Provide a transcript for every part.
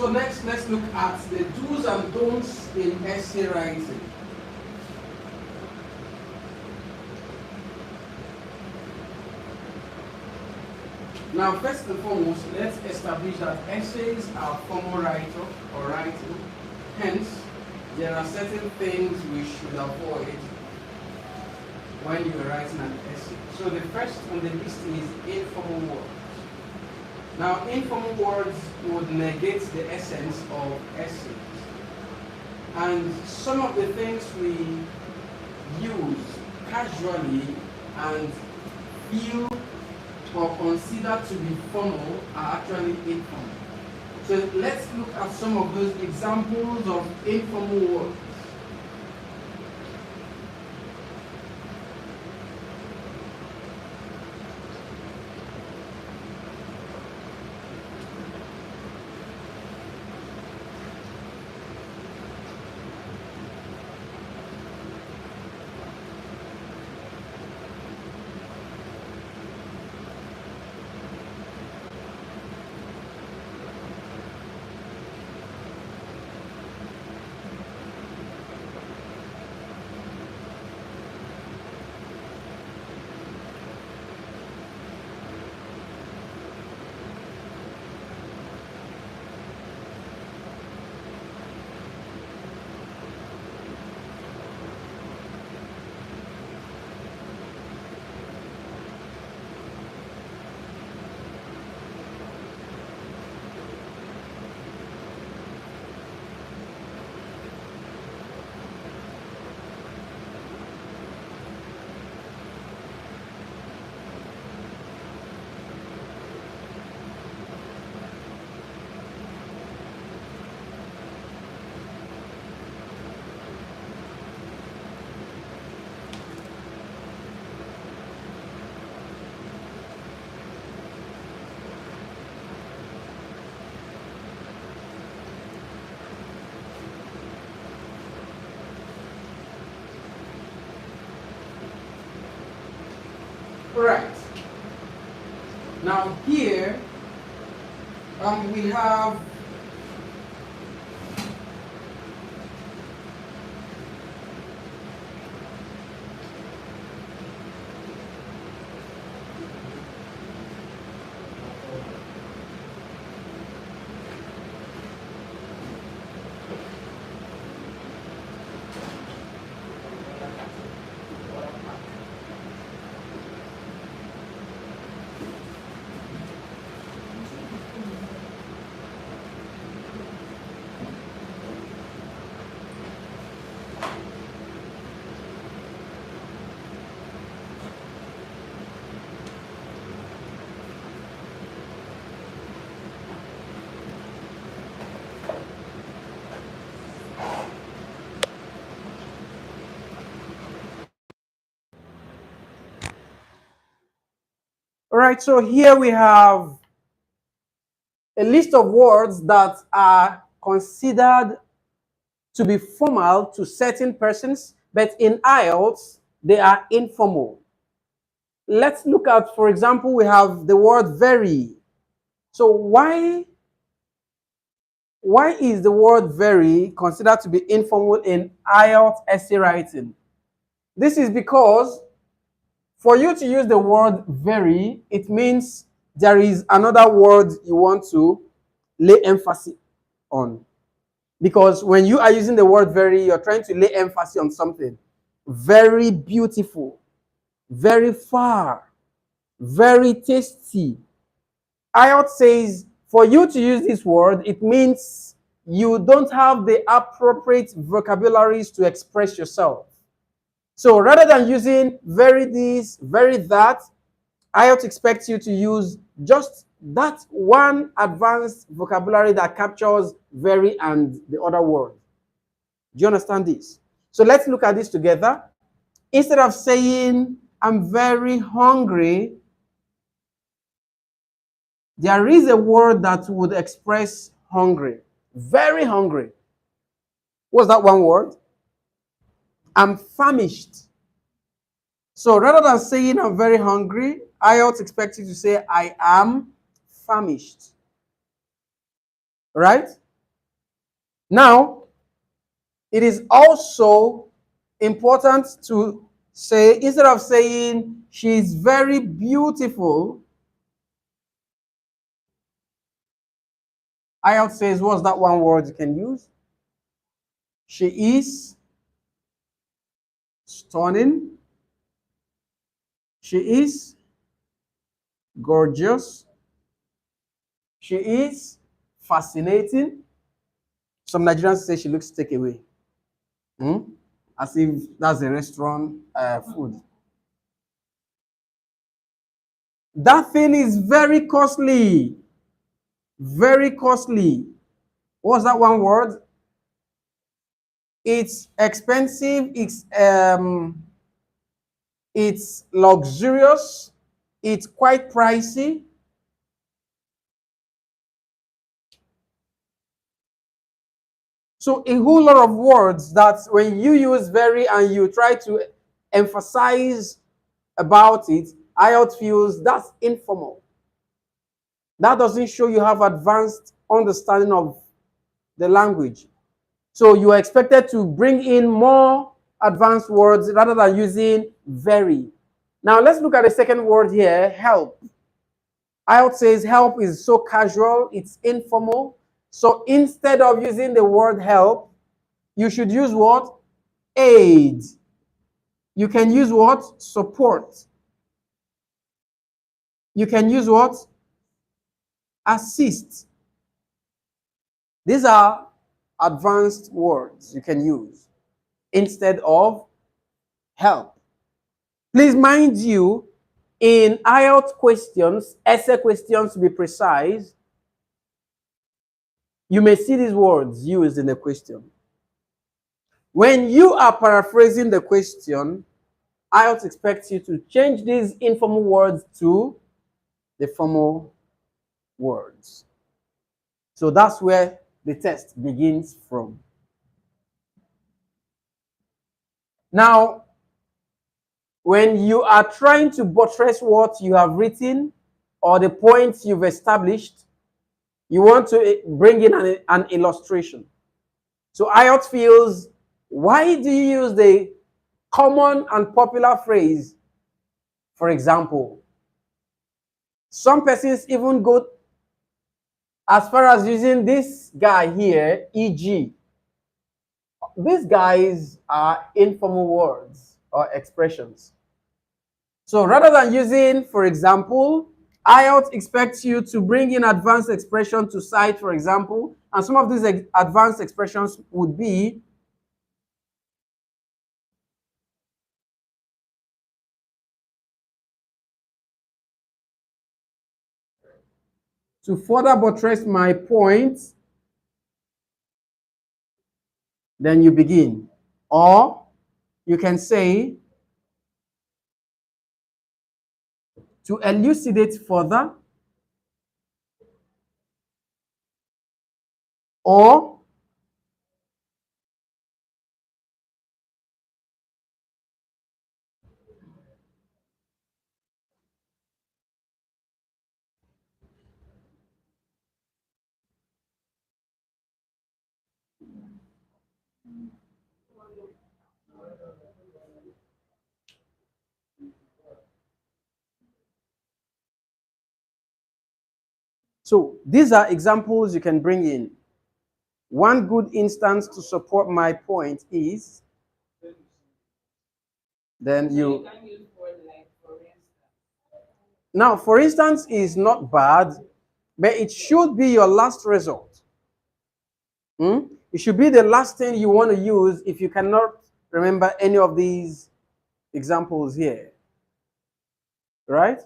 So next, let's look at the do's and don'ts in essay writing. Now, first and foremost, let's establish that essays are formal write-up or writing. Hence, there are certain things we should avoid when you are writing an essay. So the first on the list is informal words. Now, informal words would negate the essence of essays. And some of the things we use casually and feel or consider to be formal are actually informal. So let's look at some of those examples of informal words. Right. Now here we have all right, so here we have a list of words that are considered to be formal to certain persons, but in IELTS, they are informal. Let's look at, for example, we have the word very. So why is the word very considered to be informal in IELTS essay writing? This is because for you to use the word very, it means there is another word you want to lay emphasis on. Because when you are using the word very, you're trying to lay emphasis on something. Very beautiful, very far, very tasty. IELTS says for you to use this word, it means you don't have the appropriate vocabularies to express yourself. So rather than using very this, very that, IELTS expects you to use just that one advanced vocabulary that captures very and the other word. Do you understand this? So let's look at this together. Instead of saying, I'm very hungry, there is a word that would express hungry. Very hungry. What's that one word? I'm famished. So rather than saying I'm very hungry, IELTS expects you to say I am famished. Right? Now, it is also important to say, instead of saying she's very beautiful, IELTS says, what's that one word you can use? She is stunning. She is gorgeous. She is fascinating. Some Nigerians say she looks takeaway. As if that's a restaurant food. That thing is very costly. Very costly. What's that one word? It's expensive. It's luxurious. It's quite pricey. So a whole lot of words that when you use very and you try to emphasize about it, IELTS feels that's informal. That doesn't show you have advanced understanding of the language. So you are expected to bring in more advanced words rather than using very. Now let's look at the second word here, help. IELTS says help is so casual, it's informal. So instead of using the word help, you should use what? Aid. You can use what? Support. You can use what? Assist. These are advanced words you can use instead of help. Please mind you, in IELTS questions, essay questions to be precise, you may see these words used in the question. When you are paraphrasing the question, IELTS expects you to change these informal words to the formal words. So that's where the test begins from. Now, when you are trying to buttress what you have written or the points you've established, you want to bring in an illustration. So IELTS feels, why do you use the common and popular phrase, for example? Some persons even go as far as using this guy here, e.g. These guys are informal words or expressions. So rather than using, for example, IELTS expects you to bring in advanced expression to cite, for example, and some of these advanced expressions would be to further buttress my point, then you begin. Or you can say to elucidate further, or so these are examples you can bring in. One good instance to support my point is, then you, now for instance is not bad, but it should be your last resort. It should be the last thing you want to use if you cannot remember any of these examples here, right?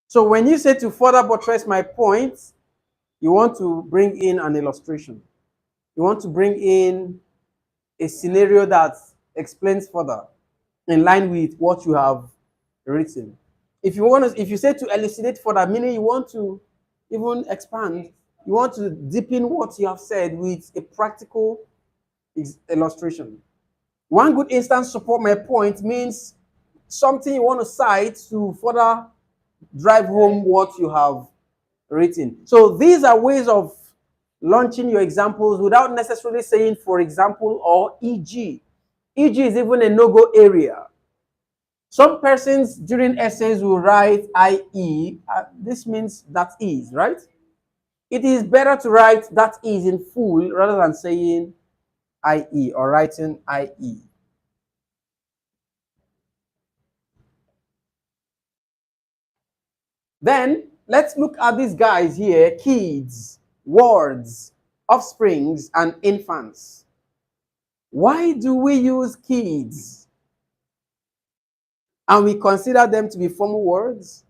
So when you say to further buttress my point, you want to bring in an illustration. You want to bring in a scenario that explains further in line with what you have written. If you say to elucidate further, meaning you want to even expand, you want to deepen what you have said with a practical illustration. One good instance support my point means something you want to cite to further drive home what you have written. So these are ways of launching your examples without necessarily saying for example or e.g. E.g. is even a no-go area. Some persons during essays will write IE. This means that is, right? It is better to write that is in full rather than saying IE or writing IE. Then let's look at these guys here: kids, wards, offsprings, and infants. Why do we use kids and we consider them to be formal words?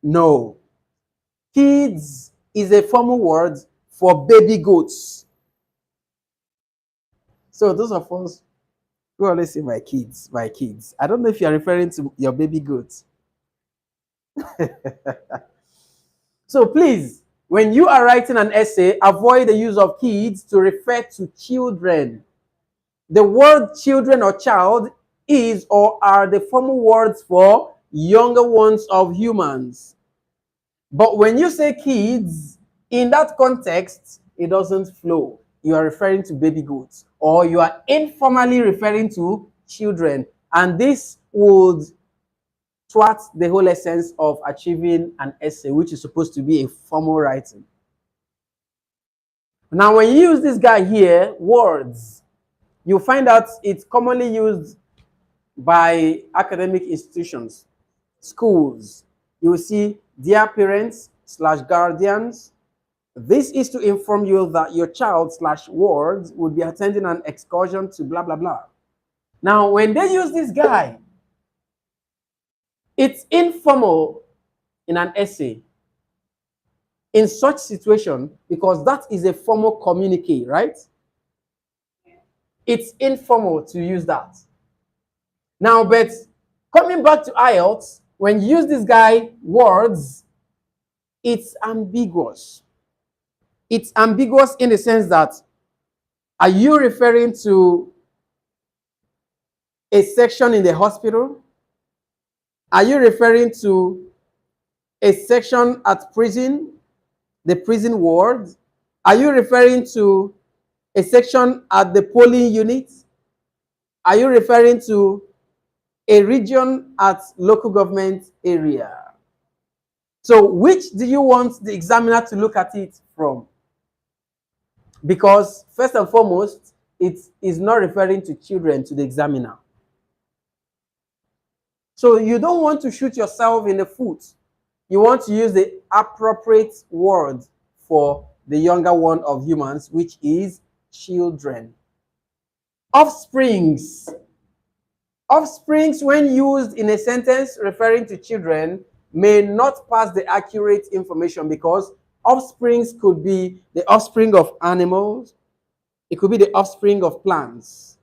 No. Kids is a formal word for baby goats. So those of us who always say my kids, my kids, I don't know if you're referring to your baby goats. So please, when you are writing an essay, avoid the use of kids to refer to children. The word children or child is or are the formal words for younger ones of humans. But when you say kids, in that context, it doesn't flow. You are referring to baby goats, or you are informally referring to children. And this would thwart the whole essence of achieving an essay, which is supposed to be a formal writing. Now, when you use this guy here, words, you find that it's commonly used by academic institutions, schools. You will see, dear parents / guardians, this is to inform you that your child / wards would be attending an excursion to blah, blah, blah. Now, when they use this guy, it's informal in an essay. In such situation, because that is a formal communique, right? It's informal to use that. Now, but coming back to IELTS, when you use this guy, words, it's ambiguous. It's ambiguous in the sense that, are you referring to a section in the hospital? Are you referring to a section at prison, the prison ward? Are you referring to a section at the polling unit? Are you referring to a region at local government area? So which do you want the examiner to look at it from? Because first and foremost, it is not referring to children to the examiner. So you don't want to shoot yourself in the foot. You want to use the appropriate word for the younger one of humans, which is children. Offsprings. Offsprings, when used in a sentence referring to children, may not pass the accurate information, because offsprings could be the offspring of animals. It could be the offspring of plants.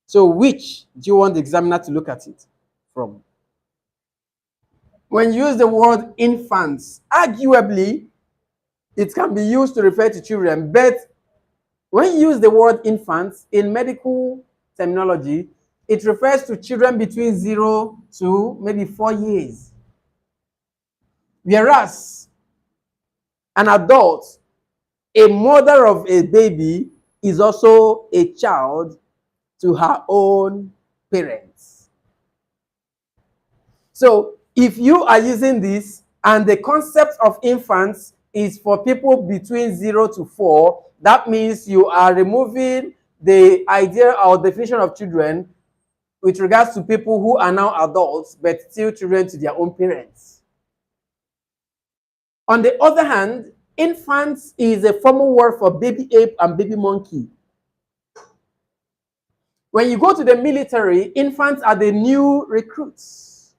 So which do you want the examiner to look at it from? When you use the word infants, arguably, it can be used to refer to children. But when you use the word infants in medical terminology, it refers to children between 0 to maybe 4 years. Whereas an adult, a mother of a baby, is also a child to her own parents. So if you are using this and the concept of infants is for people between 0 to 4, that means you are removing the idea or definition of children with regards to people who are now adults but still children to their own parents. On the other hand, infants is a formal word for baby ape and baby monkey. When you go to the military, infants are the new recruits.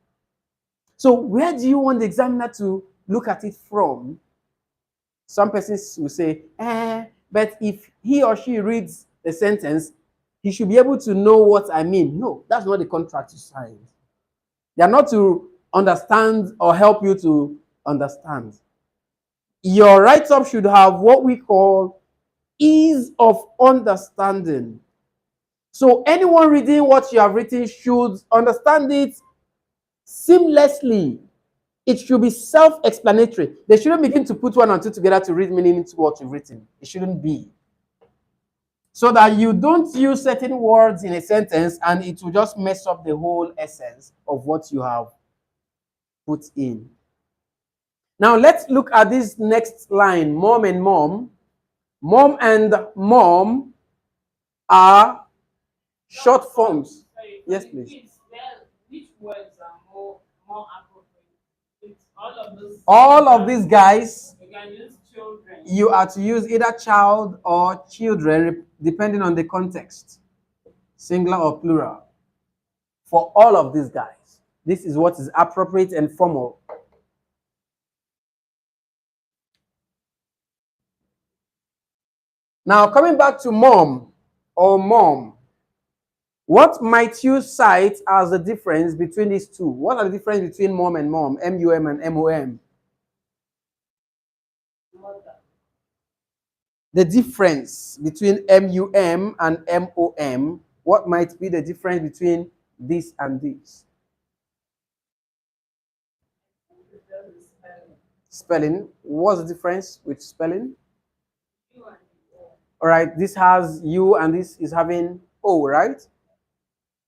So where do you want the examiner to look at it from? Some persons will say, but if he or she reads the sentence, he should be able to know what I mean. No, that's not the contract you signed. They are not to understand or help you to understand. Your write-up should have what we call ease of understanding. So anyone reading what you have written should understand it seamlessly. It should be self-explanatory. They shouldn't begin to put one and two together to read meaning into what you've written. It shouldn't be. So that you don't use certain words in a sentence and it will just mess up the whole essence of what you have put in. Now let's look at this next line, mom and mom. Mom and mom are short forms. Yes, please. Which words are more appropriate? It's All of these guys, you can use children. you are to use either child or children, depending on the context, singular or plural. For all of these guys, this is what is appropriate and formal. Now, coming back to mom or mom, what might you cite as the difference between these two? What are the difference between mom and mom, M-U-M and M-O-M? Mother. The difference between M-U-M and M-O-M, what might be the difference between this and this? Spelling. What's the difference with spelling? All right, this has U and this is having O, right?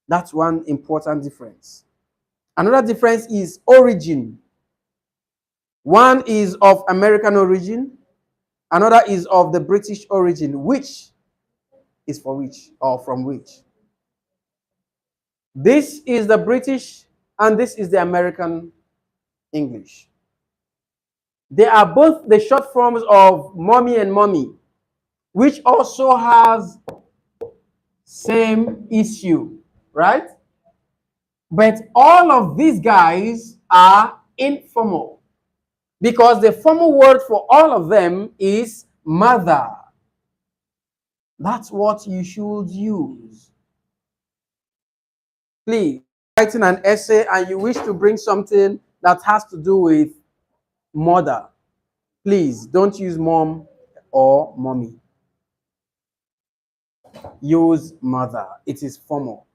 That's one important difference. Another difference is origin. One is of American origin, another is of the British origin. Which is for which or from which? This is the British and this is the American English. They are both the short forms of mommy and mommy, which also has same issue, right? But all of these guys are informal because the formal word for all of them is mother. That's what you should use. Please, writing an essay and you wish to bring something that has to do with mother, please don't use mom or mommy. Use mother. It is formal.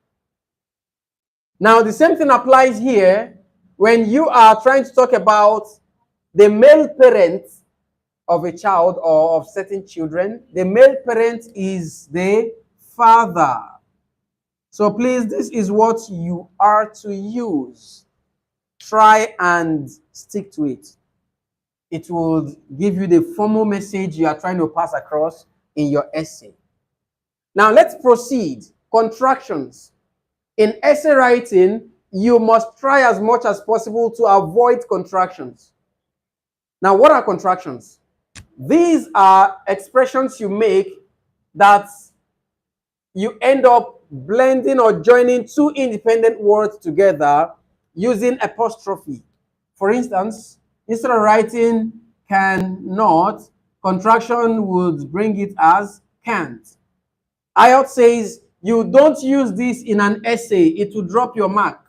Now, the same thing applies here when you are trying to talk about the male parent of a child or of certain children. The male parent is the father. So please, this is what you are to use. Try and stick to it. It will give you the formal message you are trying to pass across in your essay. Now let's proceed. Contractions. In essay writing, you must try as much as possible to avoid contractions. Now, what are contractions? These are expressions you make that you end up blending or joining two independent words together using apostrophe. For instance, instead of writing cannot, contraction would bring it as can't. IELTS says you don't use this in an essay, it will drop your mark.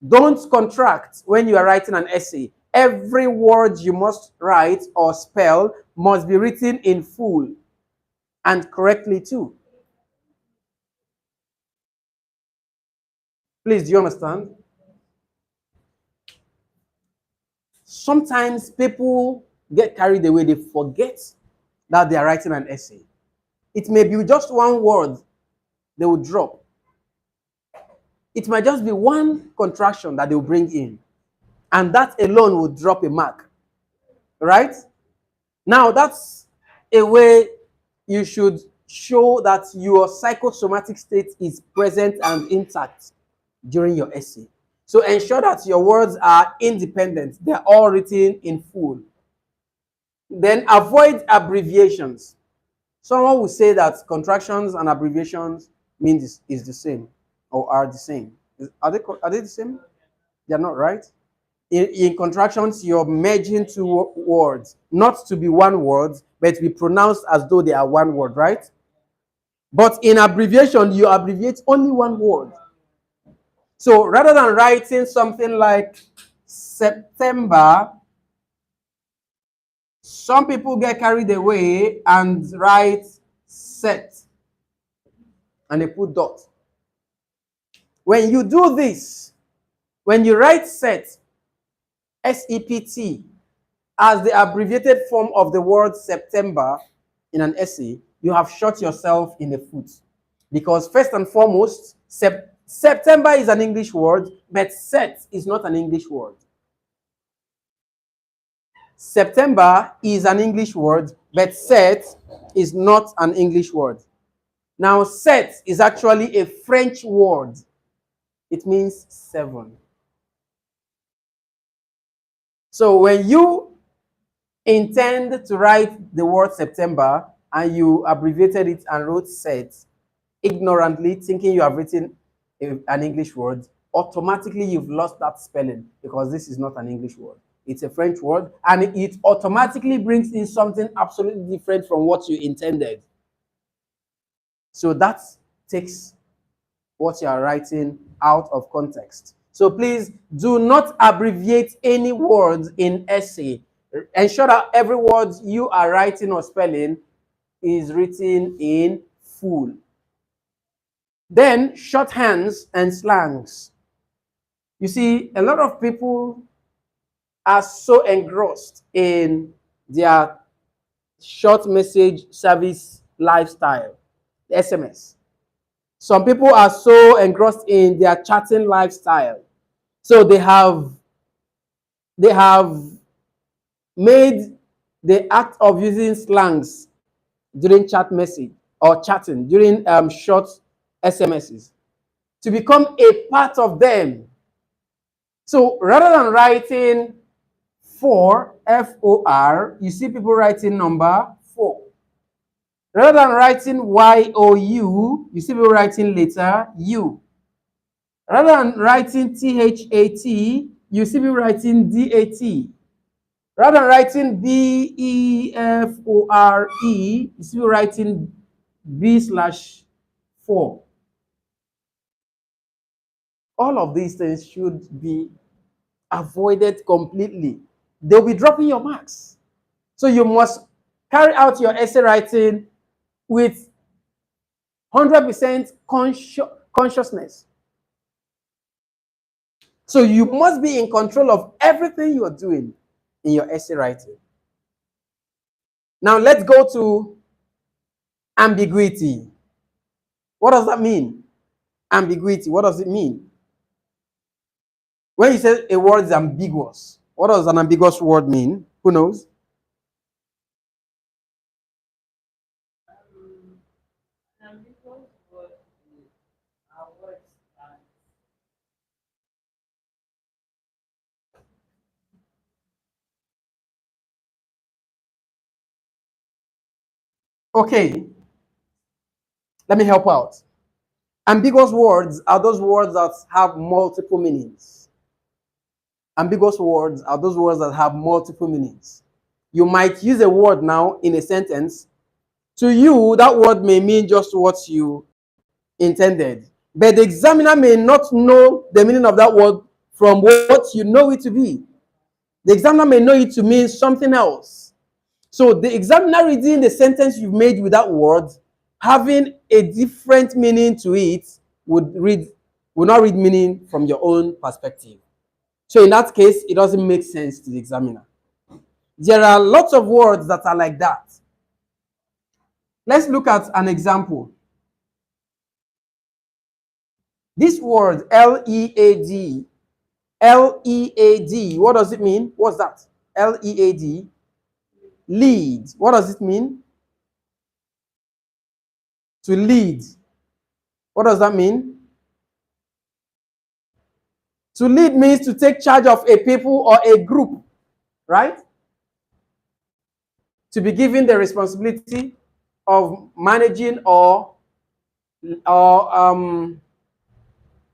Don't contract when you are writing an essay. Every word you must write or spell must be written in full and correctly too. Please, do you understand? Sometimes people get carried away, they forget that they are writing an essay. It may be just one word they will drop. It might just be one contraction that they will bring in, and that alone will drop a mark. Right? Now, that's a way you should show that your psychosomatic state is present and intact during your essay. So ensure that your words are independent. They're all written in full. Then avoid abbreviations. Someone will say that contractions and abbreviations mean this is the same or are the same. Are they the same? They're not, right? In contractions, you're merging two words, not to be one word, but to be pronounced as though they are one word, right? But in abbreviation, you abbreviate only one word. So rather than writing something like September, some people get carried away and write set and they put dot. When you do this, When you write set, SEPT, as the abbreviated form of the word September in an essay, you have shot yourself in the foot. Because first and foremost, September is an English word, but set is not an English word. September is an English word, but set is not an English word. Now, set is actually a French word. It means 7. So when you intend to write the word September and you abbreviated it and wrote set, ignorantly thinking you have written an English word, automatically you've lost that spelling because this is not an English word. It's a French word, and it automatically brings in something absolutely different from what you intended. So that takes what you are writing out of context. So please do not abbreviate any words in essay. Ensure that every word you are writing or spelling is written in full. Then shorthands and slangs. You see, a lot of people are so engrossed in their short message service lifestyle, SMS. Some people are so engrossed in their chatting lifestyle. So they have made the act of using slangs during chat message or chatting during short SMSs to become a part of them. So rather than writing for, F-O-R, you see people writing number 4. Rather than writing Y-O-U, you see people writing letter U. Rather than writing T-H-A-T, you see people writing D-A-T. Rather than writing B-E-F-O-R-E, you see people writing B/4. All of these things should be avoided completely. They'll be dropping your marks. So you must carry out your essay writing with 100% consciousness. So you must be in control of everything you are doing in your essay writing. Now let's go to ambiguity. What does that mean? Ambiguity, what does it mean? When you say a word is ambiguous, what does an ambiguous word mean? Who knows? Ambiguous word is a word that Okay, let me help out. Ambiguous words are those words that have multiple meanings. Ambiguous words are those words that have multiple meanings. You might use a word now in a sentence. To you, that word may mean just what you intended. But the examiner may not know the meaning of that word from what you know it to be. The examiner may know it to mean something else. So the examiner reading the sentence you've made with that word, having a different meaning to it, would not read meaning from your own perspective. So in that case, it doesn't make sense to the examiner. There are lots of words that are like that. Let's look at an example. This word, L-E-A-D, L-E-A-D, what does it mean? What's that? L-E-A-D, lead. What does it mean? To lead. What does that mean? To lead means to take charge of a people or a group, right? To be given the responsibility of managing or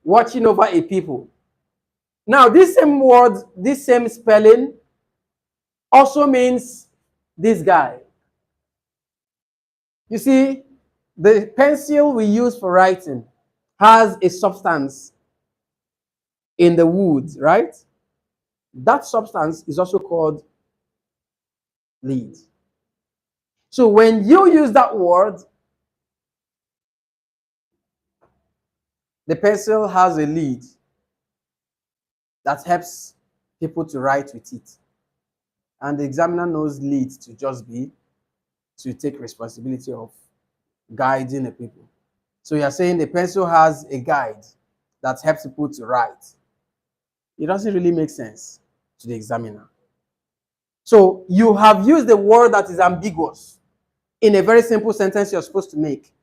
watching over a people. Now, this same word, this same spelling also means this guy. You see, the pencil we use for writing has a substance in the wood, right? That substance is also called lead. So when you use that word, the pencil has a lead. that helps people to write with it. And the examiner knows lead to just be to take responsibility of guiding the people. So you're saying the pencil has a guide that helps people to write. It doesn't really make sense to the examiner. So you have used the word that is ambiguous in a very simple sentence you're supposed to make.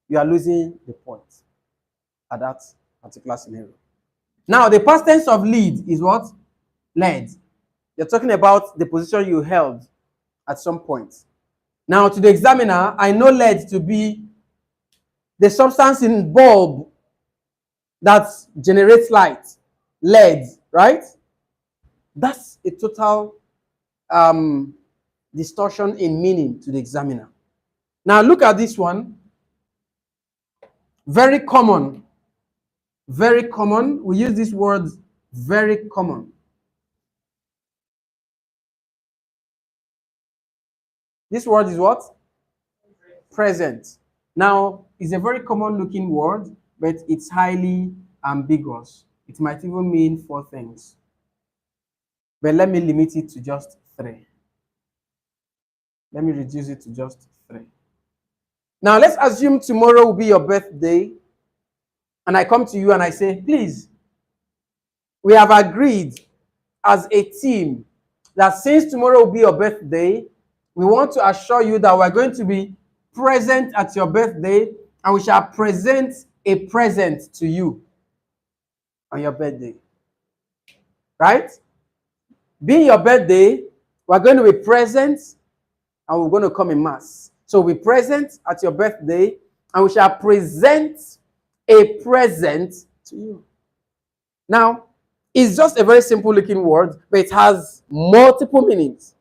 You are losing the point at that particular scenario. Now, the past tense of lead is what? Led. You're talking about the position you held at some point. Now, to the examiner, I know lead to be the substance in bulb that generates light. Lead, right? That's a total distortion in meaning to the examiner. Now, look at this one. Very common. Very common. We use this word very common. This word is what? Present. Now, it's a very common looking word, but it's highly ambiguous. It might even mean 4 things. But let me limit it to just 3. Let me reduce it to just 3. Now, let's assume tomorrow will be your birthday, and I come to you and I say, please, we have agreed as a team that since tomorrow will be your birthday, we want to assure you that we're going to be present at your birthday and we shall present a present to you on your birthday. Right? Being your birthday, we're going to be present and we're going to come in mass. So we'll be present at your birthday and we shall present a present to you. Now, it's just a very simple looking word, but it has multiple meanings.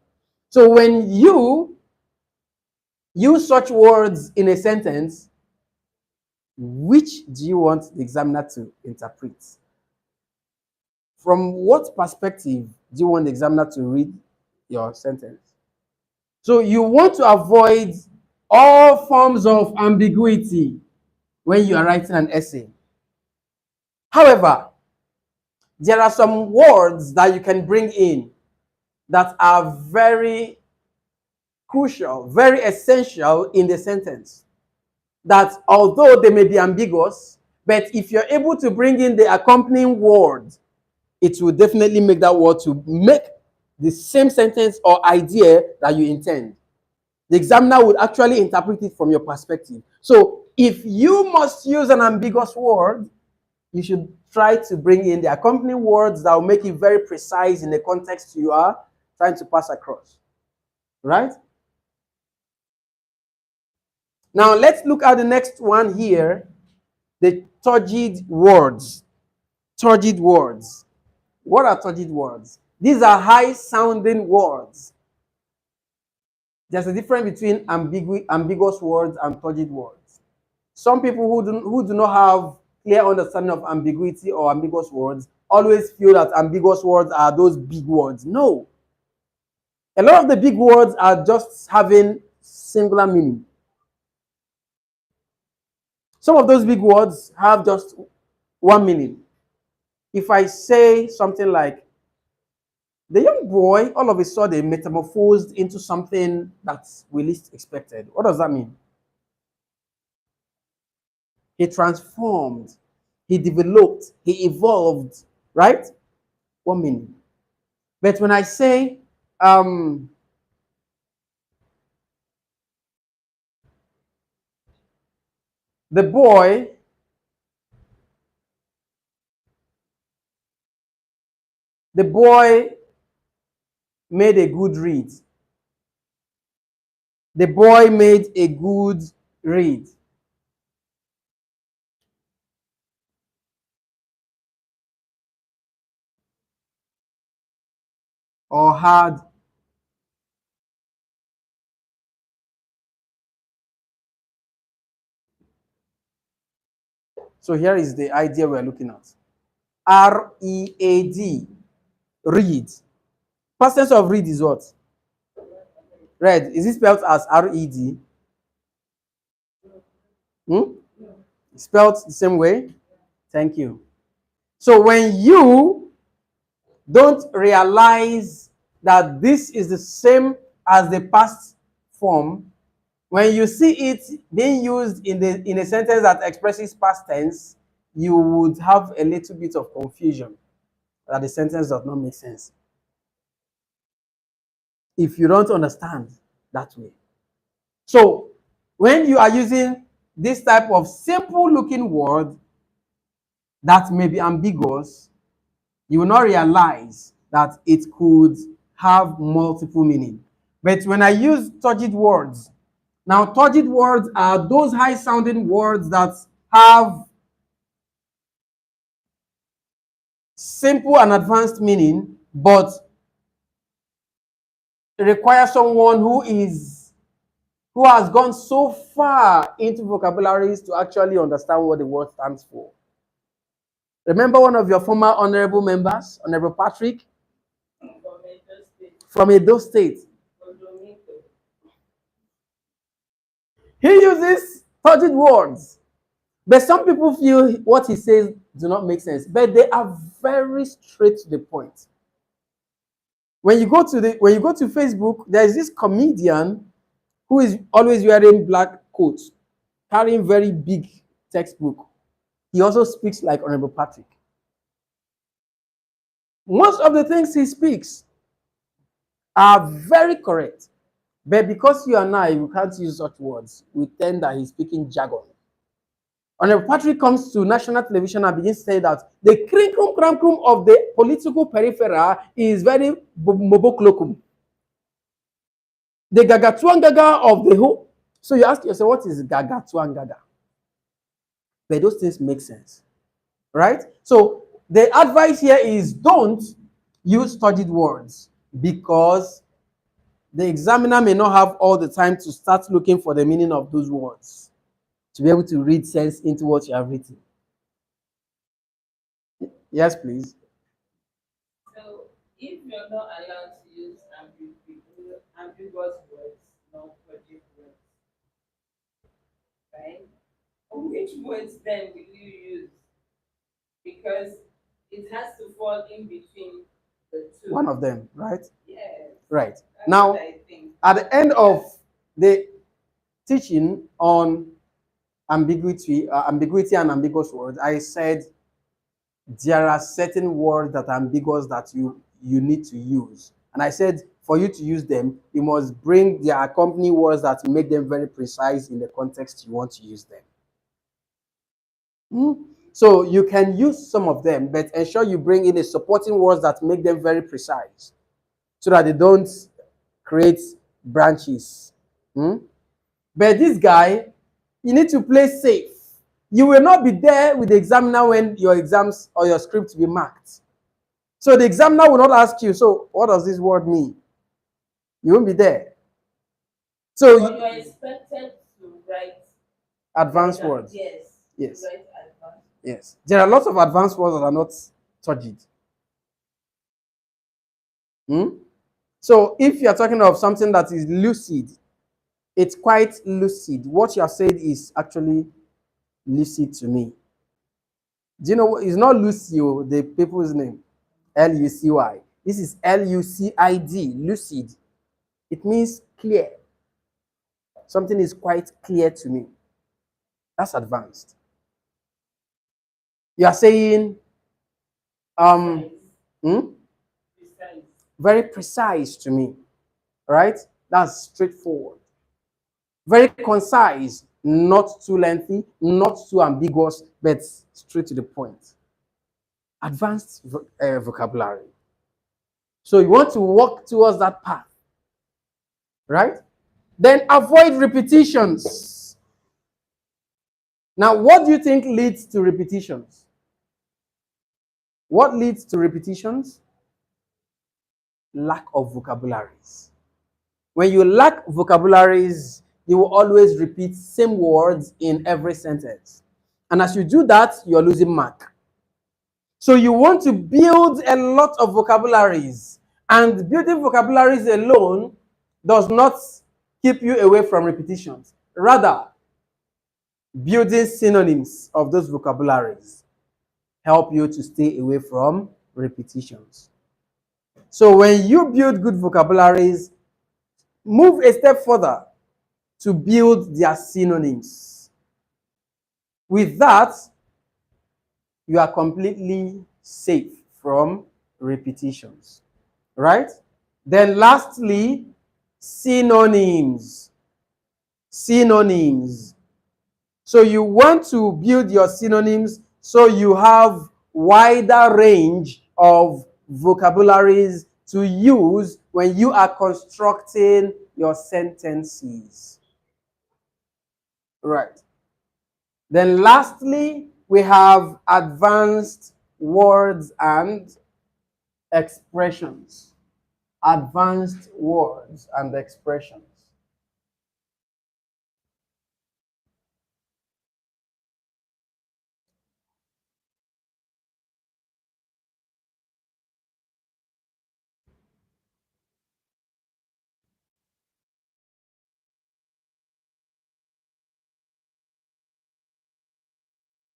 So when you use such words in a sentence, which do you want the examiner to interpret? From what perspective do you want the examiner to read your sentence? So you want to avoid all forms of ambiguity when you are writing an essay. However, there are some words that you can bring in that are very crucial, very essential in the sentence. That although they may be ambiguous, but if you're able to bring in the accompanying word, it will definitely make that word to make the same sentence or idea that you intend. The examiner would actually interpret it from your perspective. So if you must use an ambiguous word, you should try to bring in the accompanying words that will make it very precise in the context you are trying to pass across. Right? Now let's look at the next one here, the turgid words. Turgid words. What are turgid words? These are high-sounding words. There's a difference between ambiguous words and turgid words. Some people who do not have clear understanding of ambiguity or ambiguous words always feel that ambiguous words are those big words. No. A lot of the big words are just having singular meaning. Some of those big words have just one meaning. If I say something like, the young boy all of a sudden metamorphosed into something that we least expected. What does that mean? He transformed, he developed, he evolved, right? One meaning. But when I say, the boy made a good read. The boy made a good read. Or had. So here is the idea we're looking at. R-E-A-D. Read. Past tense of read is what? Read. Is it spelled as R-E-D? Spelled the same way? Thank you. So when you don't realize that this is the same as the past form. When you see it being used in a sentence that expresses past tense, you would have a little bit of confusion that the sentence does not make sense if you don't understand that way. So when you are using this type of simple looking word that may be ambiguous, you will not realize that it could have multiple meaning. But when I use turgid words, now turgid words are those high sounding words that have simple and advanced meaning, but require someone who has gone so far into vocabularies to actually understand what the word stands for. Remember one of your former honorable members, Honorable Patrick, from Edo State. He uses turgid words, but some people feel what he says do not make sense, but they are very straight to the point. When you go to Facebook, there is this comedian who is always wearing black coats, carrying very big textbook. He also speaks like Honorable Patrick. Most of the things he speaks are very correct, but because you and I, we can't use such words, we tend that he's speaking jargon. Honorable Patrick comes to national television and begins to say that the crinkum crankum of the political peripheral is very moboclokum. The gagatuangaga of the whole. So you ask yourself, what is gagatuangaga? But those things make sense, right? So the advice here is don't use studied words because the examiner may not have all the time to start looking for the meaning of those words to be able to read sense into what you have written. Yes, please. So if you're not allowed to use ambiguous words, not project words, right? Which words then will you use? Because it has to fall in between the two. One of them, right? Yes. Right. That's Now, what I think. at the end of the teaching on ambiguity and ambiguous words, I said there are certain words that are ambiguous that you need to use. And I said for you to use them, you must bring their accompanying words that make them very precise in the context you want to use them. So you can use some of them, but ensure you bring in a supporting words that make them very precise so that they don't create branches. But this guy, you need to play safe. You will not be there with the examiner when your exams or your script will be marked. So the examiner will not ask you, so what does this word mean? You won't be there. So But you're expected to write advanced words. Yes. Yes. Write advanced. Yes. There are lots of advanced words that are not turgid. So if you're talking of something that is lucid, it's quite lucid. What you have said is actually lucid to me. Do you know it's not Lucio, the people's name? Lucy. This is Lucid, lucid. It means clear. Something is quite clear to me. That's advanced. You are saying Precise. very precise to me, right? That's straightforward. Very concise, not too lengthy, not too ambiguous, but straight to the point. Advanced vocabulary. So you want to walk towards that path, right? Then avoid repetitions. Now, what do you think leads to repetitions? What leads to repetitions? Lack of vocabularies. When you lack vocabularies, you will always repeat same words in every sentence. And as you do that, you're losing mark. So you want to build a lot of vocabularies. And building vocabularies alone does not keep you away from repetitions. Rather, building synonyms of those vocabularies help you to stay away from repetitions. So when you build good vocabularies, move a step further to build their synonyms. With that, you are completely safe from repetitions, right? Then lastly, synonyms. Synonyms. So you want to build your synonyms so you have wider range of vocabularies to use when you are constructing your sentences. Right. Then lastly, we have advanced words and expressions. Advanced words and expressions.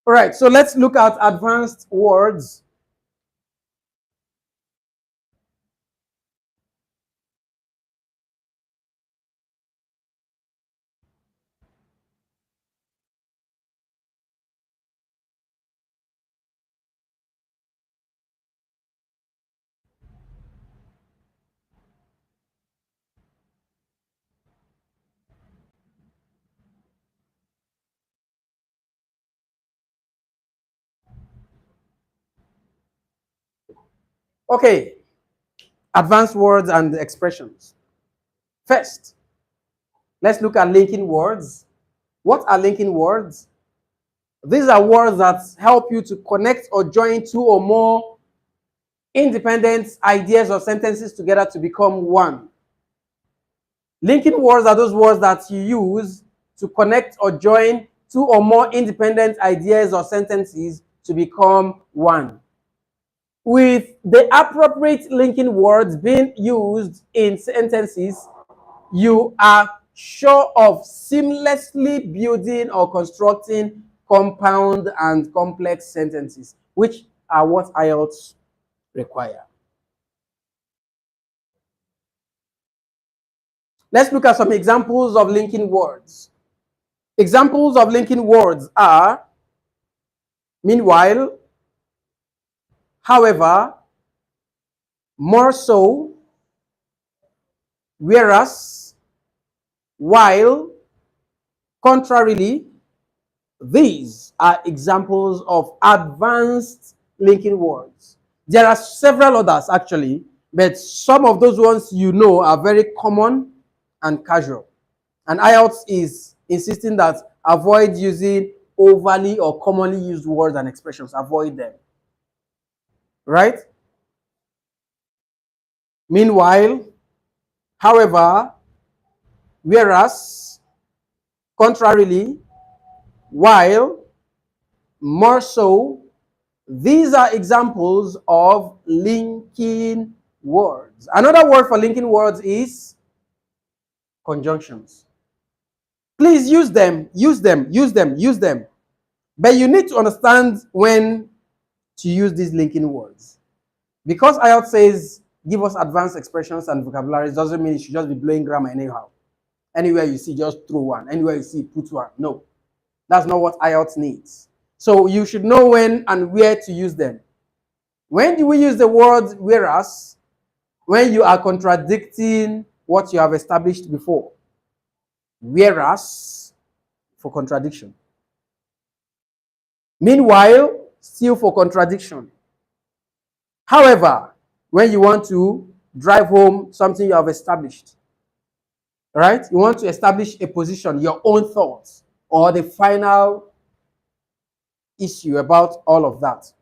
All right, so let's look at advanced words. Okay, advanced words and expressions. First, let's look at linking words. What are linking words? These are words that help you to connect or join two or more independent ideas or sentences together to become one. Linking words are those words that you use to connect or join two or more independent ideas or sentences to become one. With the appropriate linking words being used in sentences, you are sure of seamlessly building or constructing compound and complex sentences, which are what IELTS require. Let's look at some examples of linking words. Examples of linking words are meanwhile, however, more so, whereas, while, contrarily. These are examples of advanced linking words. There are several others actually, but some of those ones you know are very common and casual. And IELTS is insisting that avoid using overly or commonly used words and expressions. Avoid them. Right? Meanwhile, however, whereas, contrarily, while, more so. These are examples of linking words. Another word for linking words is conjunctions. Please use them, use them, use them, use them. But you need to understand when to use these linking words. Because IELTS says give us advanced expressions and vocabularies doesn't mean you should just be blowing grammar anyhow. Anywhere you see, just throw one. Anywhere you see, put one. No, that's not what IELTS needs. So you should know when and where to use them. When do we use the word whereas? When you are contradicting what you have established before. Whereas, for contradiction. Meanwhile, still for contradiction. However, when you want to drive home something you have established, right? You want to establish a position, your own thoughts, or the final issue about all of that.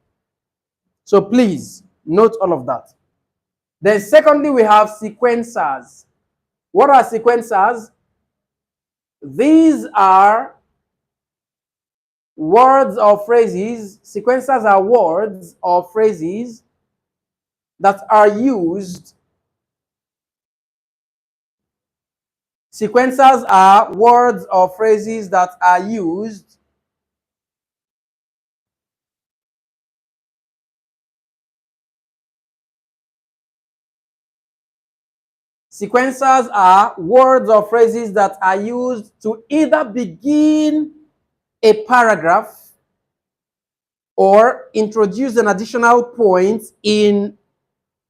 So please note all of that. Then secondly, we have sequencers. What are sequencers? These are words or phrases. Sequencers are words or phrases that are used. Sequencers are words or phrases that are used Sequencers are words or phrases that are used to either begin a paragraph or introduce an additional point in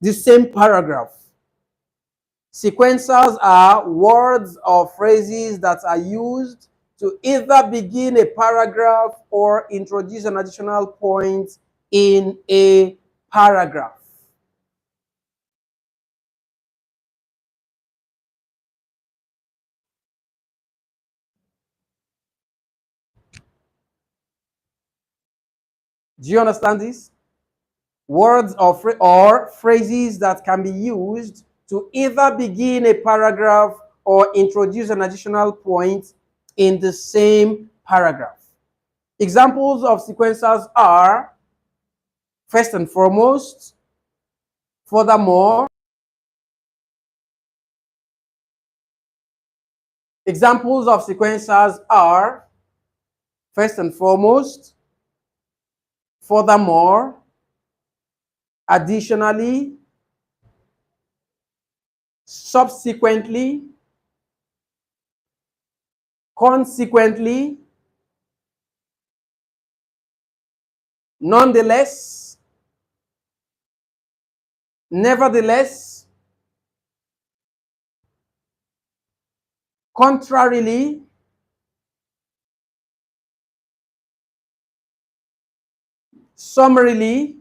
the same paragraph. Sequencers are words or phrases that are used to either begin a paragraph or introduce an additional point in a paragraph. Do you understand this? Words or phrases that can be used to either begin a paragraph or introduce an additional point in the same paragraph. Examples of sequencers are first and foremost, furthermore. Examples of sequencers are first and foremost, furthermore, additionally, subsequently, consequently, nonetheless, nevertheless, contrarily, summarily,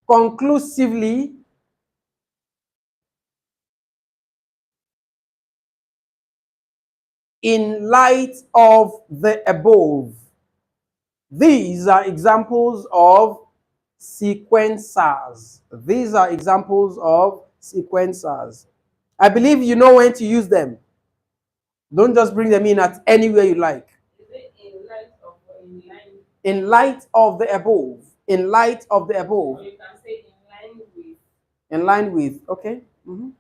conclusively, in light of the above. These are examples of sequencers. These are examples of sequencers. I believe you know when to use them. Don't just bring them in at anywhere you like. Is it in light of or in line? In light of the above. In light of the above. Or you can say in line with. In line with, okay? In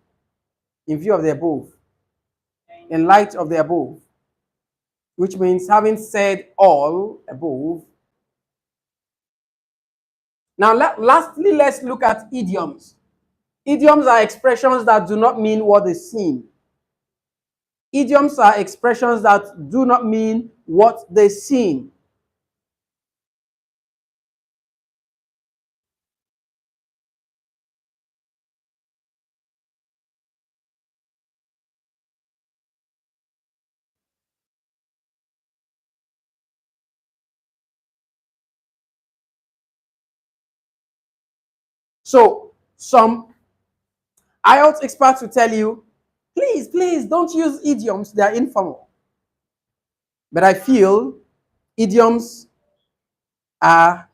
view of the above. In light of the above. Which means having said all above. Now, lastly, let's look at idioms. Idioms are expressions that do not mean what they seem. Idioms are expressions that do not mean what they seem. So, some IELTS experts will tell you, please, don't use idioms. They are informal. But I feel idioms are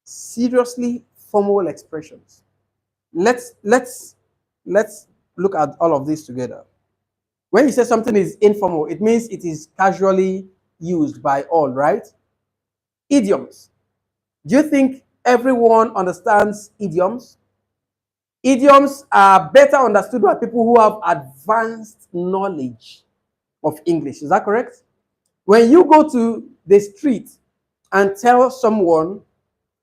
seriously formal expressions. Let's look at all of this together. When you say something is informal, it means it is casually used by all, right? Idioms. Do you think everyone understands idioms? Idioms are better understood by people who have advanced knowledge of English. Is that correct? When you go to the street and tell someone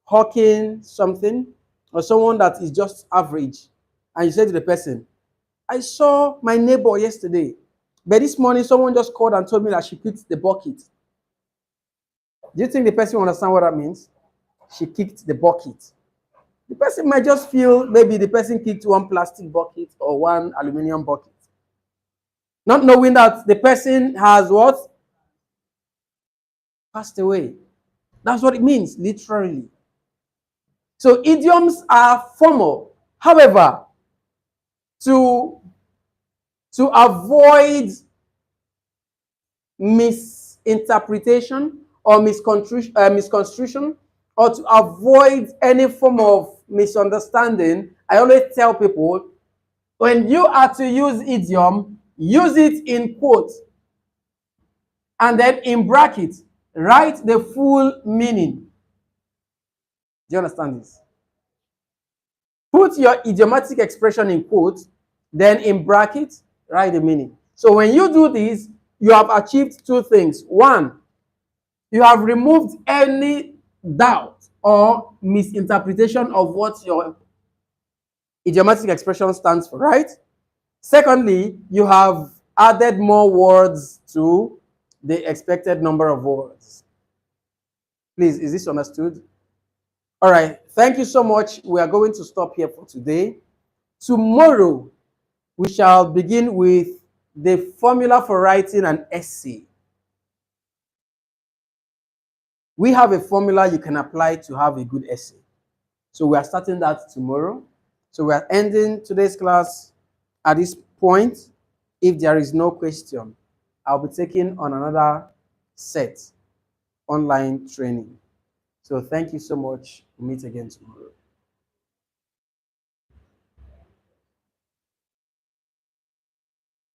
hawking something or someone that is just average, and you say to the person, I saw my neighbor yesterday, but this morning someone just called and told me that she kicked the bucket. Do you think the person will understand what that means? She kicked the bucket. The person might just feel maybe the person kicked one plastic bucket or one aluminum bucket. Not knowing that the person has what? Passed away. That's what it means, literally. So idioms are formal. However, to avoid misinterpretation or misconstruction, or to avoid any form of misunderstanding, I always tell people, when you are to use idiom, use it in quotes, and then in brackets, write the full meaning. Do you understand this? Put your idiomatic expression in quotes, then in brackets, write the meaning. So when you do this, you have achieved two things. One, you have removed any doubt or misinterpretation of what your idiomatic expression stands for, right? Secondly, you have added more words to the expected number of words. Please, is this understood? All right, thank you so much. We are going to stop here for today. Tomorrow, we shall begin with the formula for writing an essay. We have a formula you can apply to have a good essay. So we are starting that tomorrow. So we are ending today's class at this point. If there is no question, I'll be taking on another set online training. So thank you so much. We'll meet again tomorrow.